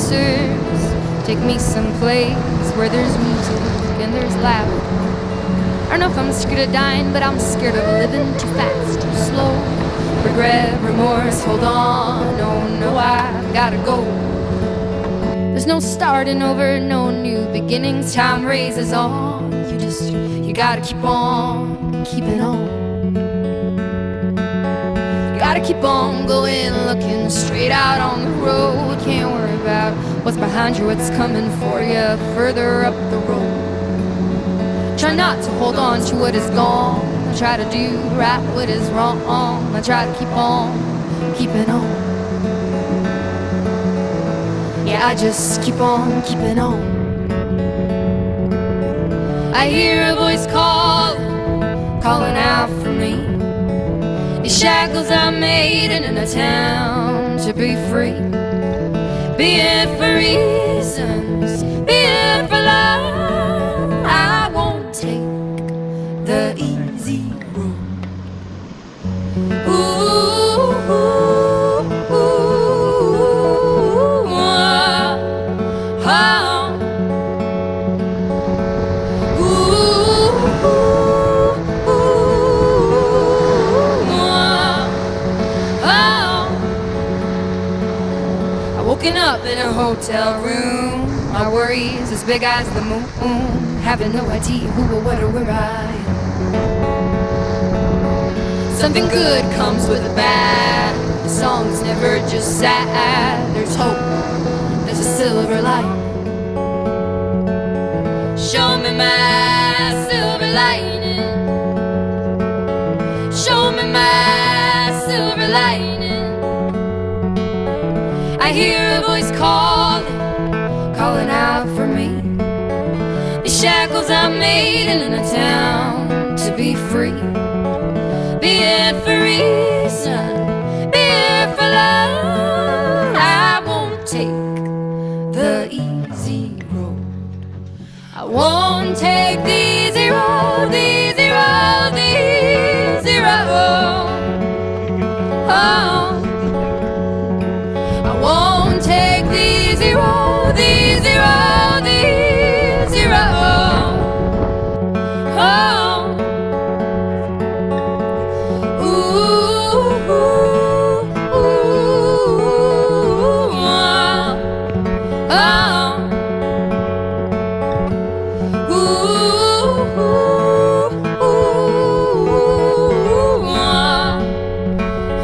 answers. Take me someplace where there's music and there's laughter. I don't know if I'm scared of dying, but I'm scared of living too fast, too slow. Regret, remorse, hold on. Oh no, I gotta go. There's no starting over, no new beginnings. Time races on. You gotta keep on keeping on. You gotta keep on going, looking straight out on the road. Can't worry about what's behind you, what's coming for you further up the road. Try not to hold on to what is gone. I try to do right what is wrong. I try to keep on keeping on. Yeah, I just keep on keeping on. I hear a voice calling out for me. These shackles are made in an attempt to be free. Be it for reasons, be it for love, I won't take the easy road. Ooh, ooh, ooh, oh, ooh, ooh, oh. Woken up in a hotel room. My worries as big as the moon. Having no idea who or what or where I am. Something good comes with the bad. The song's never just sad. There's hope, there's a silver light. Show me my silver lining. Show me my silver lining. I hear a voice calling out for me. These shackles are made in an attempt to be free. Be it for reason, be it for love, I won't take the easy road. I won't take the easy road, the easy road, the easy road. Oh. I won't take the easy road, the easy road, the easy road. Oh, ooh, ooh, ooh, oh, ooh, ooh,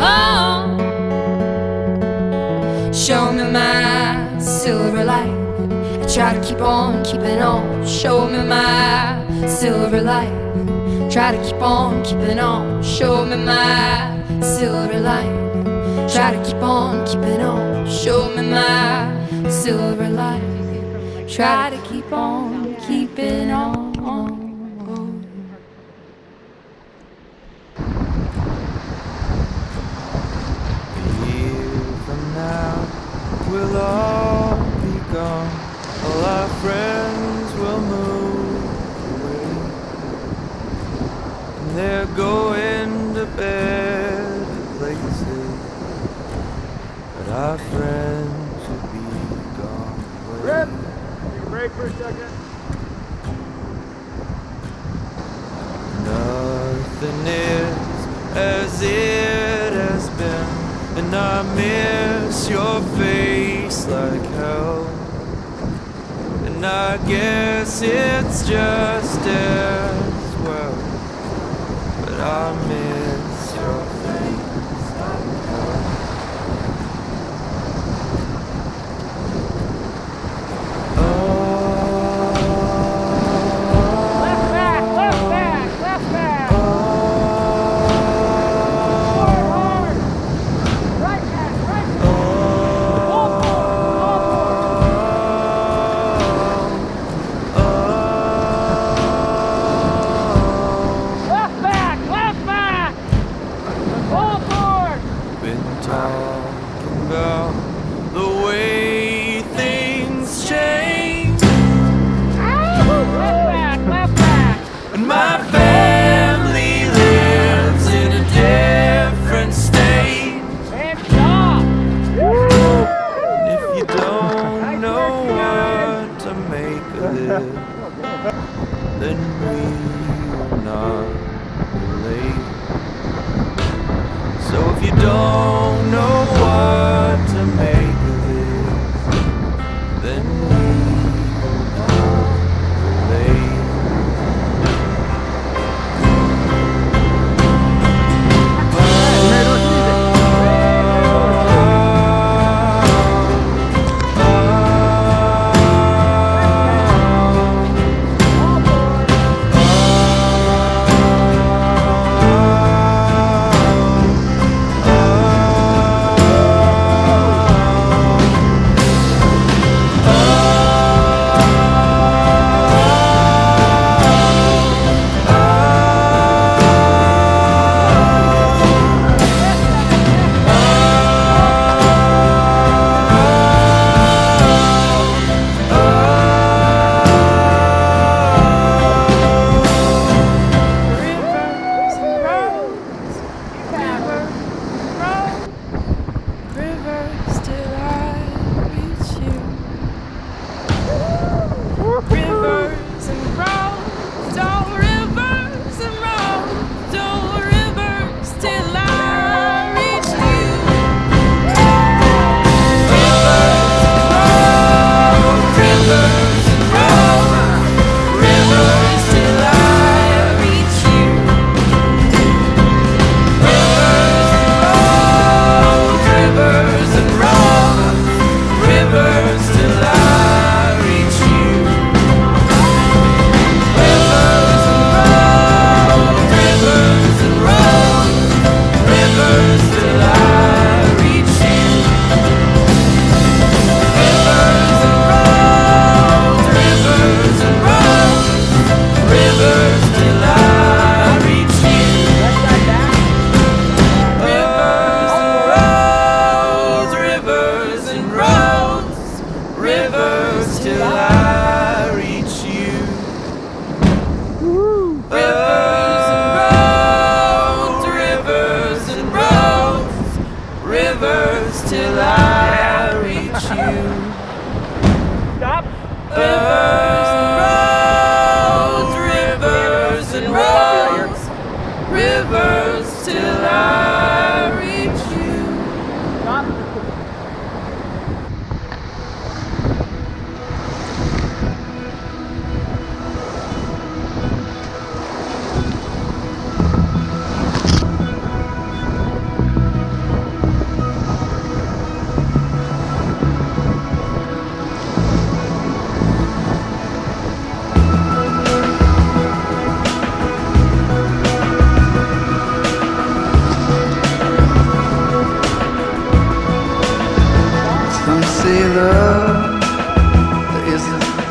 oh. Show me my silver light. I try to keep on keeping on. Show me my silver light. Try to keep on keeping on. Show me my silver light. Try to keep on keeping on. Show me my silver light. Try to keep on keeping on. We'll all be gone. All our friends will move away, and they're going to better places. But our friends will be gone away. Rip! Take a break for a second. Nothing is as it has been, and I miss your face like hell. And I guess it's just as well, but I miss your face like hell. Left back, left back, left back. Hard. Right back, right back. Left back, left back. live, then we will not relate. So if you don't know what to make of it, then we will not relate.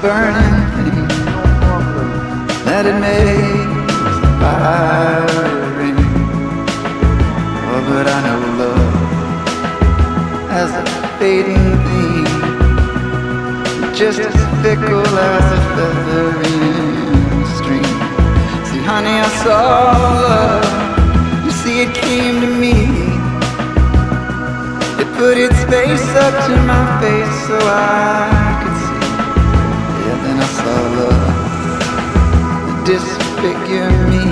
Burning thing that it makes the fire ring. Oh, but I know love as a fading thing, just as fickle as a feather in a stream. See, honey, I saw love. You see, it came to me. It put its face up to my face so I could see. Then I saw love disfigure me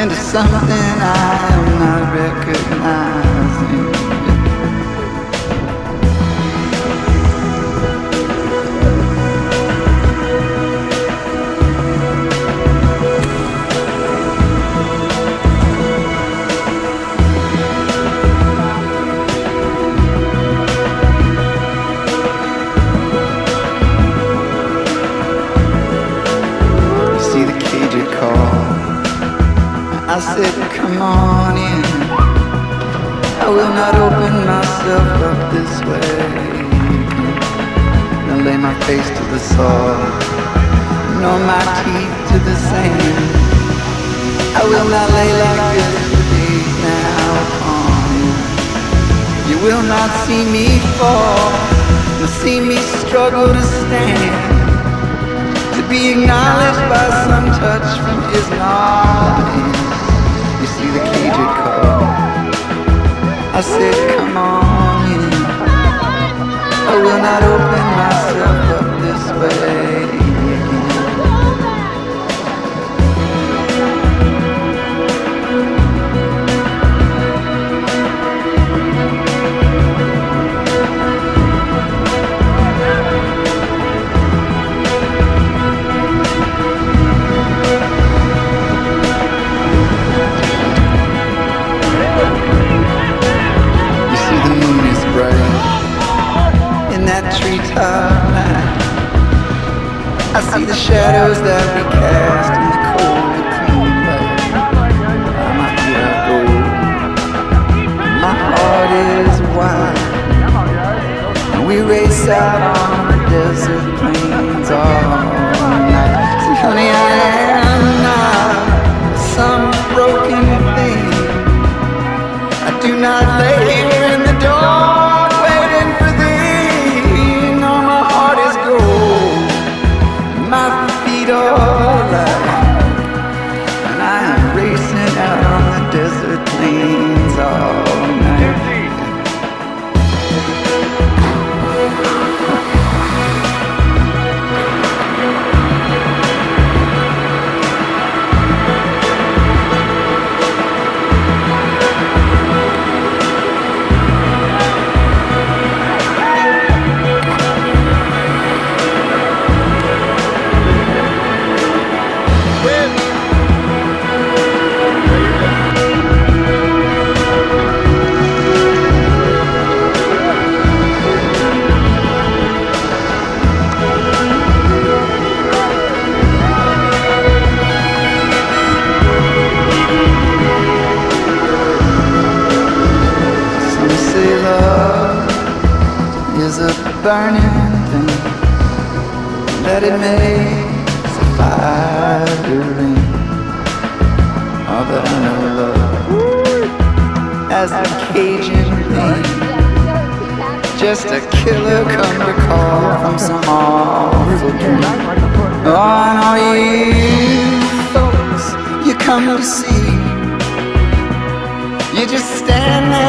into something I am not recognizing. I said, come on in. I will not open myself up this way. Now lay my face to the soil, nor my teeth to the sand. I will not lay like this for days now upon you. You will not see me fall, nor see me struggle to stand, to be acknowledged by some touch from his knowledge. You see the cage it called. I said, come on in. I will not open myself up this way. see the shadows that we cast in the cold, clean light. My feet are gold, my heart is wide, and we race out on the desert plains all night. See, honey, I am not some broken thing. I do not lay here in the dark waiting for thee. No, my heart is gold, my feet are light, and I am racing out on the desert plains all night. Is a burning thing that it makes a fire ring. Oh, but I know love as a Cajun thing, just a killer come to call from some awful dream. Oh, and all you folks you come to see, you just stand there